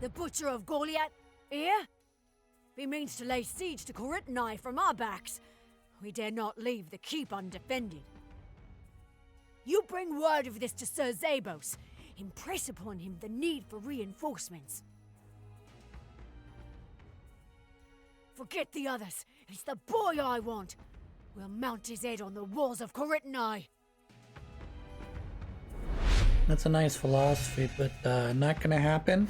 The Butcher of Goliath, here? He means to lay siege to Corinthai from our backs. We dare not leave the keep undefended. You bring word of this to Sir Zabos. Impress upon him the need for reinforcements. Forget the others. It's the boy I want. We'll mount his head on the walls of Corinthai. That's a nice philosophy, but not gonna happen.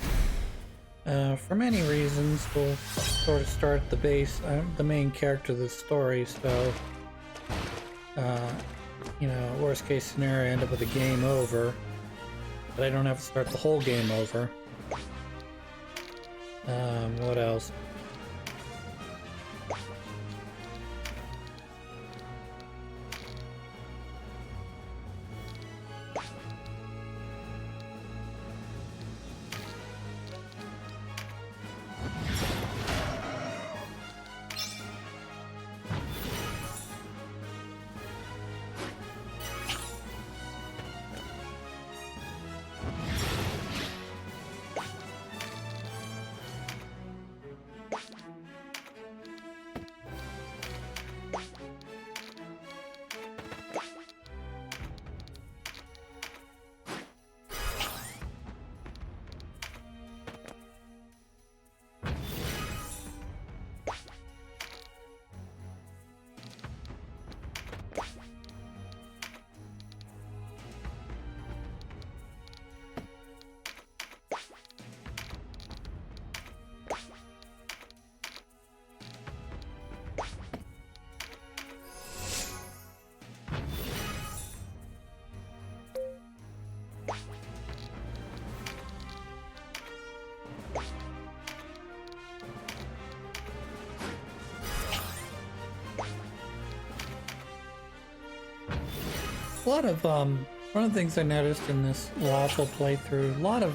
For many reasons. We'll sort of start at the base. I'm the main character of the story, so you know, worst case scenario, I end up with a game over, but I don't have to start the whole game over. What else? A lot of one of the things I noticed in this lawful playthrough, a lot of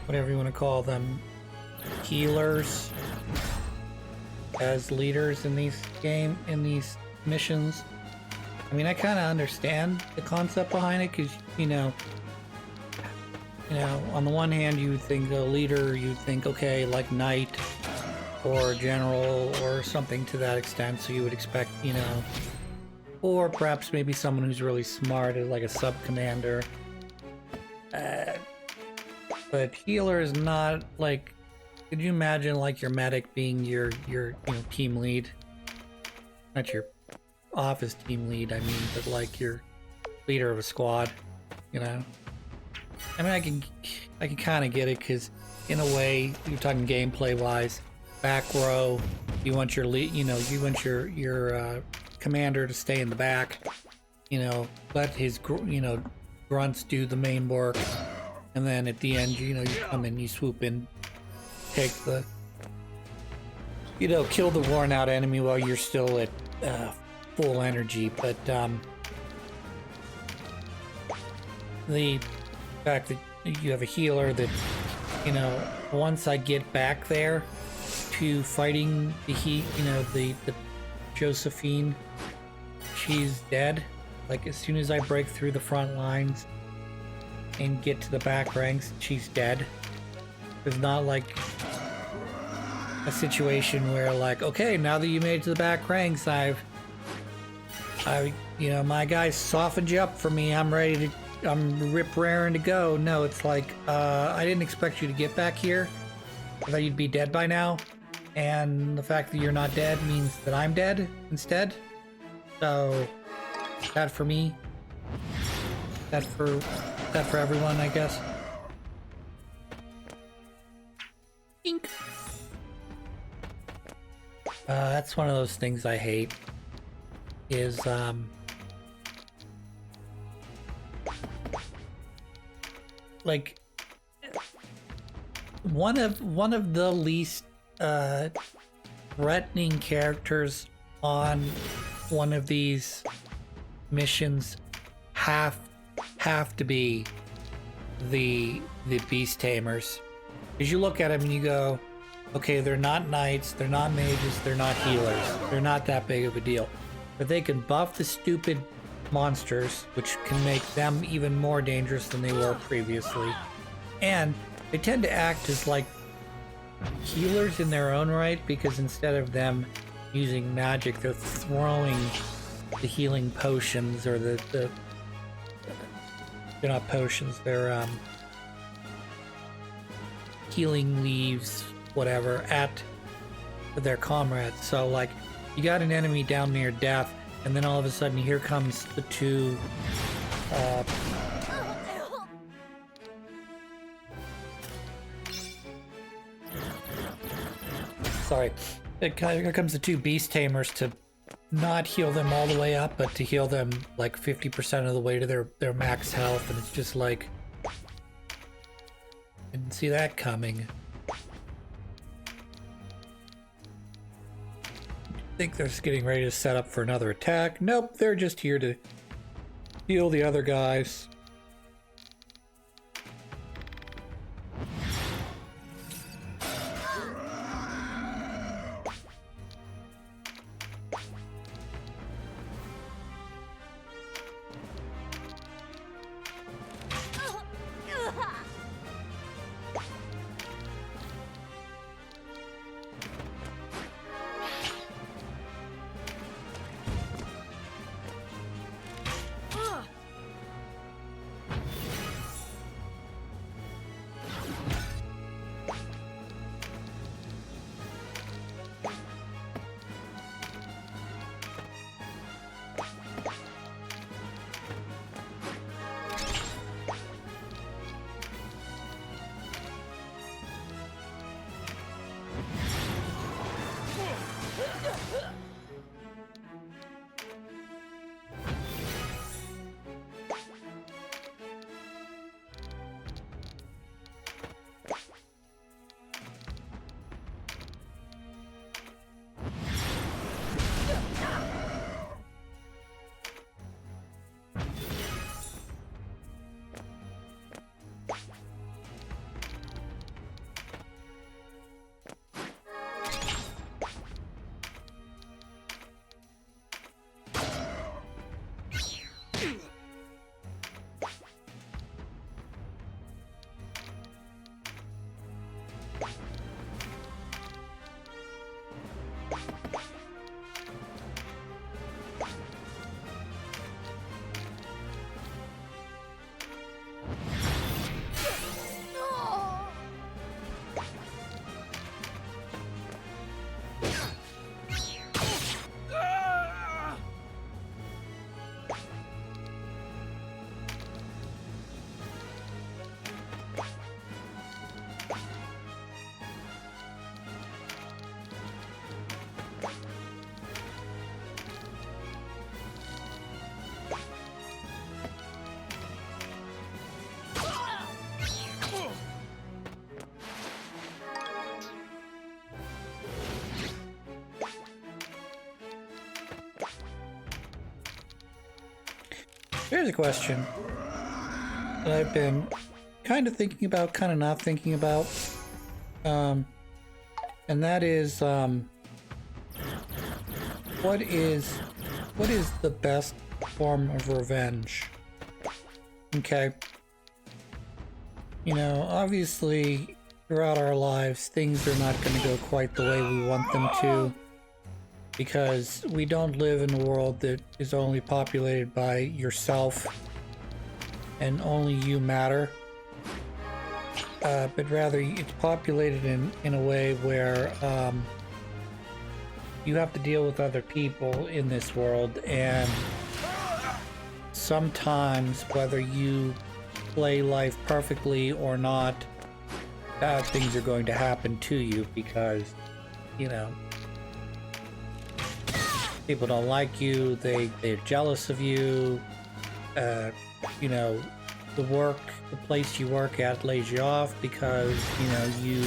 whatever you want to call them, healers as leaders in these missions. I mean, I kind of understand the concept behind it, because you know, on the one hand, you think a leader, you think, okay, like knight or general or something to that extent, so you would expect, you know, or perhaps maybe someone who's really smart, like a sub-commander. But healer is not like, could you imagine like your medic being your team lead? Not your office team lead, I mean, but like your leader of a squad, you know? I mean, I can kind of get it, because in a way, you're talking gameplay wise, back row, you want your lead, you know, you want your commander to stay in the back, you know, let his grunts do the main work, and then at the end, you know, you come in, you swoop in, take the, you know, kill the worn out enemy while you're still at full energy. But the fact that you have a healer that, you know, once I get back there to fighting the the Josephine, she's dead. Like, as soon as I break through the front lines and get to the back ranks, she's dead. It's not like a situation where, like, okay, now that you made it to the back ranks, you know, my guys softened you up for me, I'm ready to, I'm rip-raring to go. No, it's like, I didn't expect you to get back here. I thought you'd be dead by now. And the fact that you're not dead means that I'm dead instead. So, that for me. That for everyone, I guess. Ink. That's one of those things I hate. Is like one of the least threatening characters on one of these missions have to be the beast tamers, because you look at them and you go, okay, they're not knights, they're not mages, they're not healers, they're not that big of a deal, but they can buff the stupid monsters, which can make them even more dangerous than they were previously. And they tend to act as like healers in their own right, because instead of them using magic, they're throwing the healing potions, or they're not potions, they're healing leaves, whatever, at their comrades. So like, you got an enemy down near death, and then all of a sudden here comes the two here comes the two beast tamers to not heal them all the way up, but to heal them like 50% of the way to their max health, and it's just like, didn't see that coming. Think they're just getting ready to set up for another attack. Nope, they're just here to heal the other guys. Here's a question that I've been kind of thinking about, kind of not thinking about, and that is, what is the best form of revenge? Okay, you know, obviously throughout our lives things are not going to go quite the way we want them to, because we don't live in a world that is only populated by yourself and only you matter, but rather it's populated in a way where you have to deal with other people in this world, and sometimes, whether you play life perfectly or not, bad things are going to happen to you, because, you know, people don't like you, they're jealous of you, you know, the place you work at lays you off because, you know, you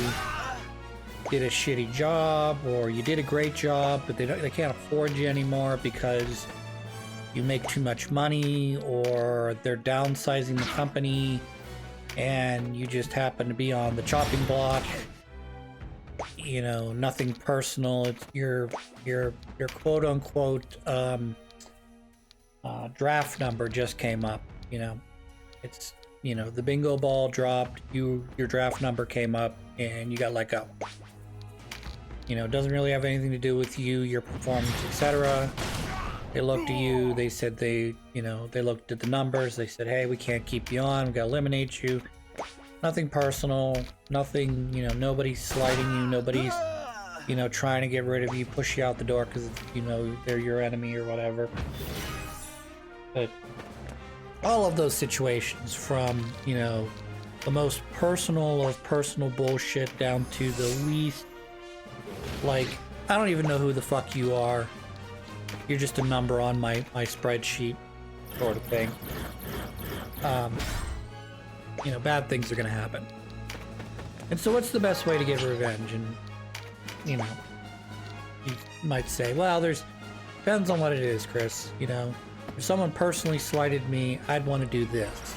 did a shitty job, or you did a great job, but they can't afford you anymore because you make too much money, or they're downsizing the company and you just happen to be on the chopping block. You know, nothing personal. It's your quote unquote draft number just came up. You know, it's, you know, the bingo ball dropped, your draft number came up, and you got let go. You know, it doesn't really have anything to do with you, your performance, etc. They looked at you, they said they looked at the numbers, they said, hey, we can't keep you on, we gotta eliminate you. Nothing personal, nothing, you know, nobody's slighting you, nobody's, you know, trying to get rid of you, push you out the door because, you know, they're your enemy or whatever. But all of those situations, from, you know, the most personal of personal bullshit down to the least, like, I don't even know who the fuck you are. You're just a number on my spreadsheet, sort of thing. You know, bad things are gonna happen. And so what's the best way to get revenge? And, you know, you might say, well, depends on what it is, Chris. You know, if someone personally slighted me, I'd want to do this.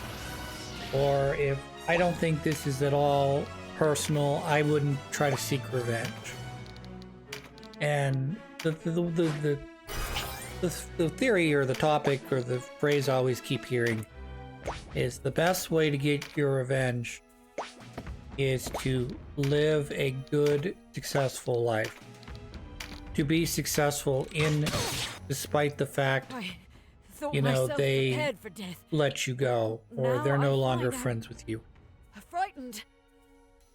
Or if I don't think this is at all personal, I wouldn't try to seek revenge. And the theory or the topic or the phrase I always keep hearing is the best way to get your revenge is to live a good, successful life. To be successful despite the fact, you know, they let you go, or they're no longer friends with you. I'm frightened.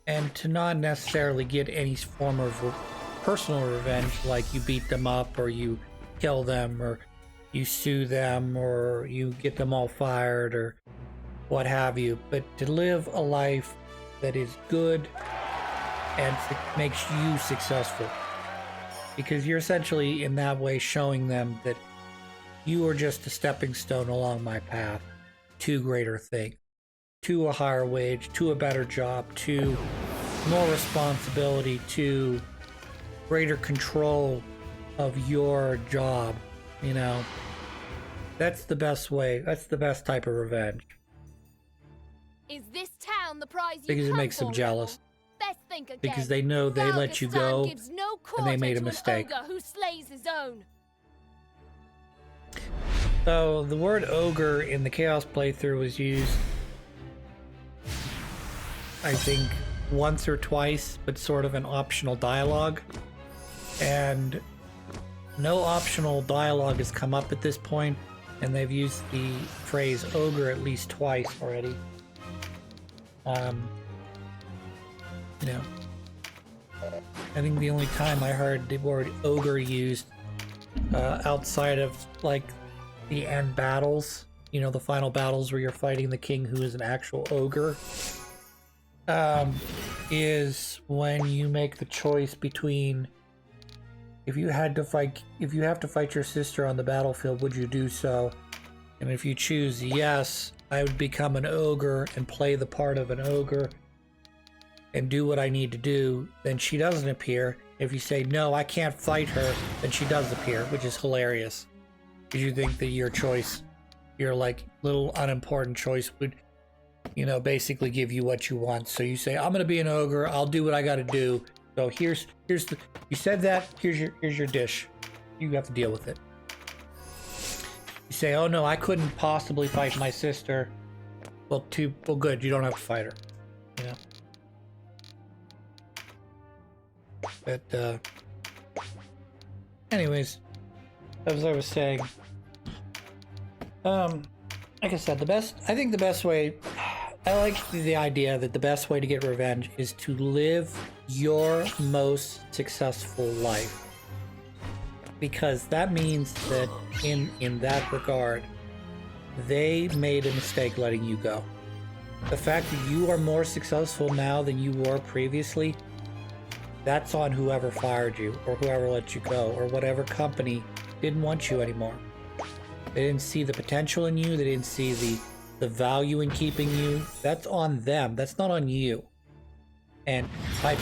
And to not necessarily get any form of personal revenge, like you beat them up, or you kill them, or you sue them, or you get them all fired, or what have you, but to live a life that is good and makes you successful. Because you're essentially in that way showing them that you are just a stepping stone along my path to greater things, to a higher wage, to a better job, to more responsibility, to greater control of your job. You know, that's the best way. That's the best type of revenge. Is this town the prize you Because it come makes them for, jealous. Best think again. Because they know they let you go, gives no and they made a quarter to an mistake. ogre who slays his own. So the word ogre in the Chaos playthrough was used, I think, once or twice, but sort of an optional dialogue. And no optional dialogue has come up at this point, and they've used the phrase ogre at least twice already. You know, I think the only time I heard the word ogre used outside of, like, the end battles, you know, the final battles where you're fighting the king who is an actual ogre, is when you make the choice between, if you have to fight your sister on the battlefield, would you do so? And if you choose yes, I would become an ogre and play the part of an ogre and do what I need to do, then she doesn't appear. If you say no, I can't fight her, then she does appear, which is hilarious. Because you think that your choice, your like little unimportant choice, would, you know, basically give you what you want. So you say, I'm gonna be an ogre, I'll do what I gotta do. So here's the, you said that, here's your dish. You have to deal with it. You say, oh no, I couldn't possibly fight my sister. Well, good, you don't have to fight her. You know? But, anyways, as I was saying, like I said, I think the best way, I like the idea that the best way to get revenge is to live your most successful life. Because that means that in that regard, they made a mistake letting you go. The fact that you are more successful now than you were previously, that's on whoever fired you, or whoever let you go, or whatever company didn't want you anymore. They didn't see the potential in you, they didn't see the value in keeping you. That's on them, that's not on you. And by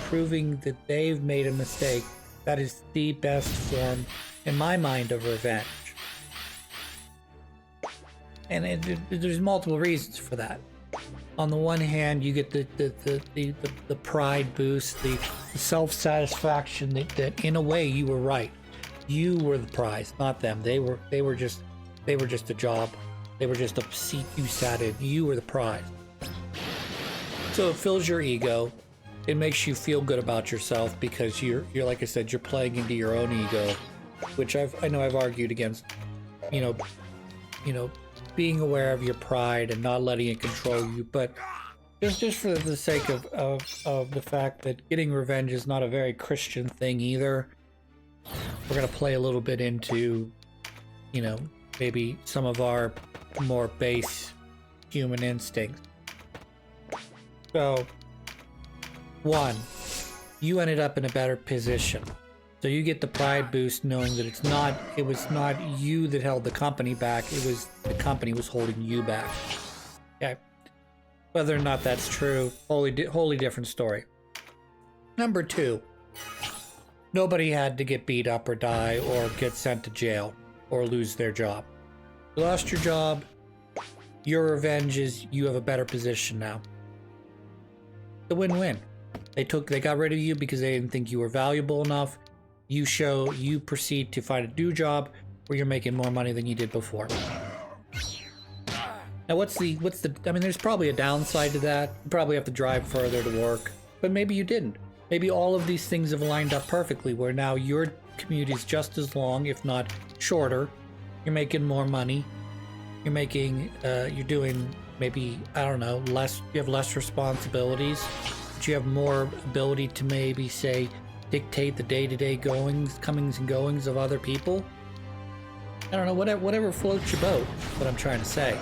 proving that they've made a mistake, that is the best form, in my mind, of revenge. And there's multiple reasons for that. On the one hand, you get the pride boost, the self-satisfaction that in a way you were right. You were the prize, not them. They were just a job. They were just a seat you sat in. You were the prize. So it fills your ego. It makes you feel good about yourself because you're like I said, you're playing into your own ego, which I know I've argued against. You know, being aware of your pride and not letting it control you, but just for the sake of the fact that getting revenge is not a very Christian thing either. We're gonna play a little bit into, maybe some of our more base human instincts. So, 1, you ended up in a better position. So you get the pride boost knowing that it was not you that held the company back, it was the company was holding you back. Okay. Whether or not that's true, wholly different story. Number 2, nobody had to get beat up or die or get sent to jail or lose their job. You lost your job, your revenge is you have a better position now. The win-win. They got rid of you because they didn't think you were valuable enough. You proceed to find a new job where you're making more money than you did before. Now what's the I mean, there's probably a downside to that. You probably have to drive further to work, but maybe you didn't. Maybe all of these things have lined up perfectly where now your commute is just as long, if not shorter. You're making more money. You're doing maybe, I don't know, you have less responsibilities, but you have more ability to maybe say, dictate the day-to-day comings and goings of other people. I don't know, whatever floats your boat, is what I'm trying to say.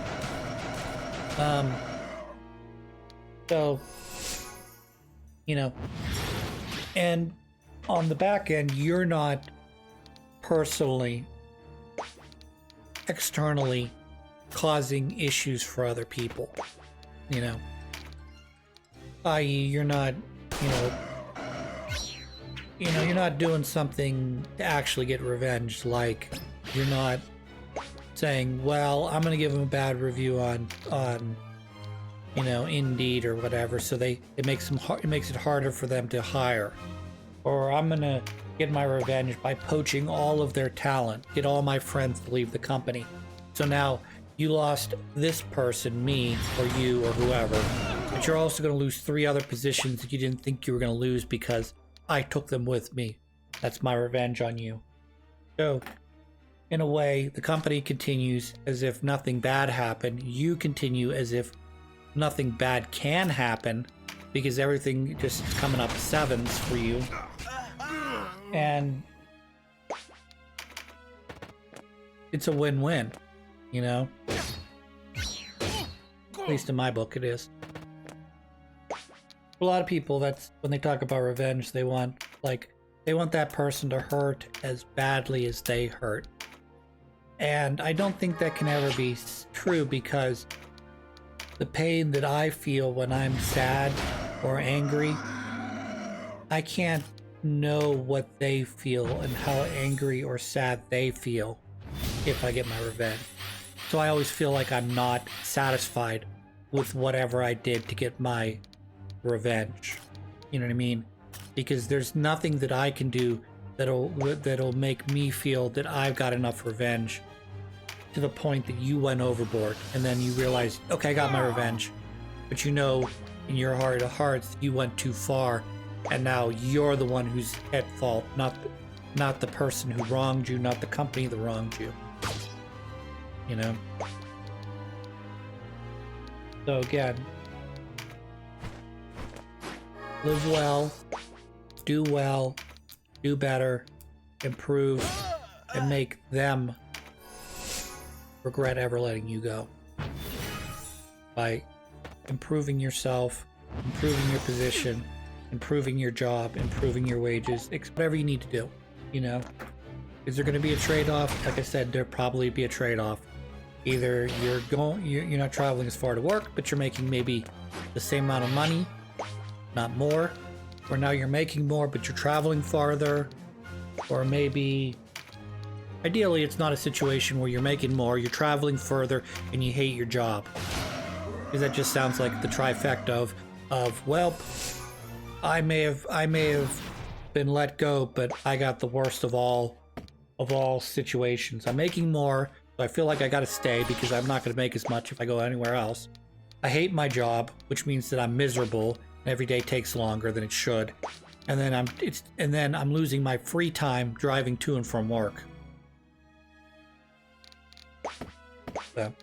So, and on the back end, you're not personally, externally causing issues for other people, i.e. you're not, you're not doing something to actually get revenge. Like, you're not saying, well, I'm gonna give them a bad review on Indeed or whatever, so it makes it harder for them to hire, or I'm gonna get my revenge by poaching all of their talent, get all my friends to leave the company. So now you lost this person, me, or you, or whoever, but you're also going to lose 3 other positions that you didn't think you were going to lose because I took them with me. That's my revenge on you. So, in a way, the company continues as if nothing bad happened. You continue as if nothing bad can happen because everything just is coming up 7s for you. And it's a win-win. At least in my book it is. For a lot of people, that's when they talk about revenge, they want that person to hurt as badly as they hurt. And I don't think that can ever be true, because the pain that I feel when I'm sad or angry, I can't know what they feel and how angry or sad they feel if I get my revenge. So I always feel like I'm not satisfied with whatever I did to get my revenge. You know what I mean? Because there's nothing that I can do that'll make me feel that I've got enough revenge to the point that you went overboard and then you realize, okay, I got my revenge. But in your heart of hearts, you went too far, and now you're the one who's at fault, not the person who wronged you, not the company that wronged you. So again, live well, do better, improve, and make them regret ever letting you go. By improving yourself, improving your position, improving your job, improving your wages, whatever you need to do, Is there going to be a trade-off? Like I said, there'll probably be a trade-off. Either you're not traveling as far to work, but you're making maybe the same amount of money, not more, or now you're making more, but you're traveling farther, or maybe, ideally, it's not a situation where you're making more, you're traveling further, and you hate your job. Because that just sounds like the trifecta of well, I may have been let go, but I got the worst of all of all situations. I'm making more, so I feel like I gotta stay because I'm not gonna make as much if I go anywhere else. I hate my job, which means that I'm miserable and every day takes longer than it should. And then I'm losing my free time driving to and from work. So.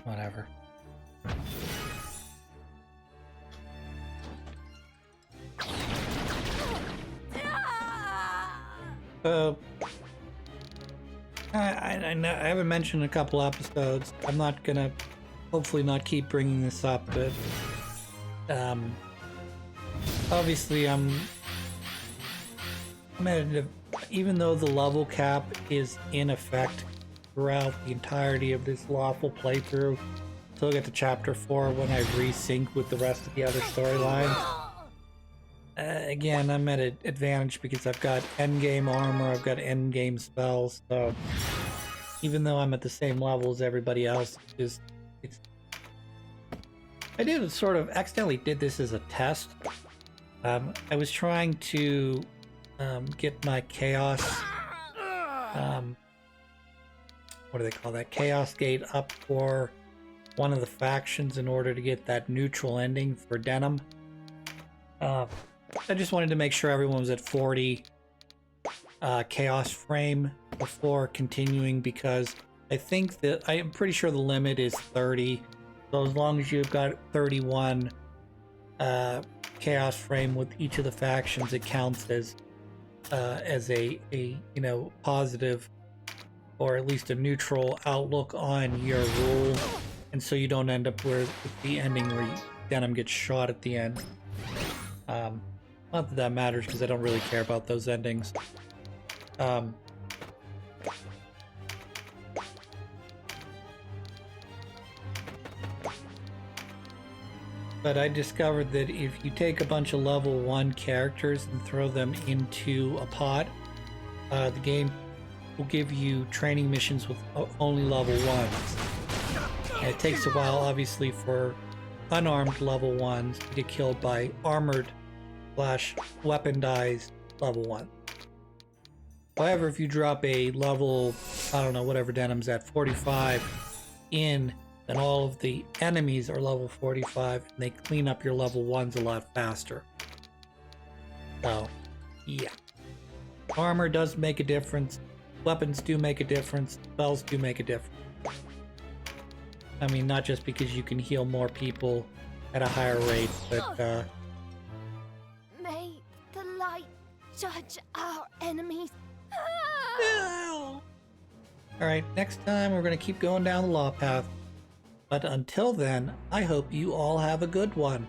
Whatever. I know I haven't mentioned a couple episodes. I'm not gonna, hopefully not keep bringing this up, but obviously I'm at even though the level cap is in effect throughout the entirety of this lawful playthrough, until I get to chapter 4 when I resync with the rest of the other storylines. Again, I'm at an advantage because I've got endgame armor, I've got endgame spells, so even though I'm at the same level as everybody else, I did sort of accidentally did this as a test. I was trying to get my chaos, what do they call that? Chaos gate up for one of the factions in order to get that neutral ending for Denim. I just wanted to make sure everyone was at 40 chaos frame before continuing, because I'm pretty sure the limit is 30. So as long as you've got 31 chaos frame with each of the factions, it counts as a positive, or at least a neutral outlook on your rule, and so you don't end up with the ending where Denim gets shot at the end. Not that that matters because I don't really care about those endings. But I discovered that if you take a bunch of level 1 characters and throw them into a pot, the game will give you training missions with only level 1s. And it takes a while, obviously, for unarmed level 1s to get killed by armored / weaponized level 1. However, if you drop a level, I don't know, whatever Denim's at, 45 in, then all of the enemies are level 45, and they clean up your level 1s a lot faster. So, yeah. Armor does make a difference. Weapons do make a difference. Spells do make a difference. I mean, not just because you can heal more people at a higher rate, but, May the light judge our enemies. Alright, next time we're going to keep going down the law path. But until then, I hope you all have a good one.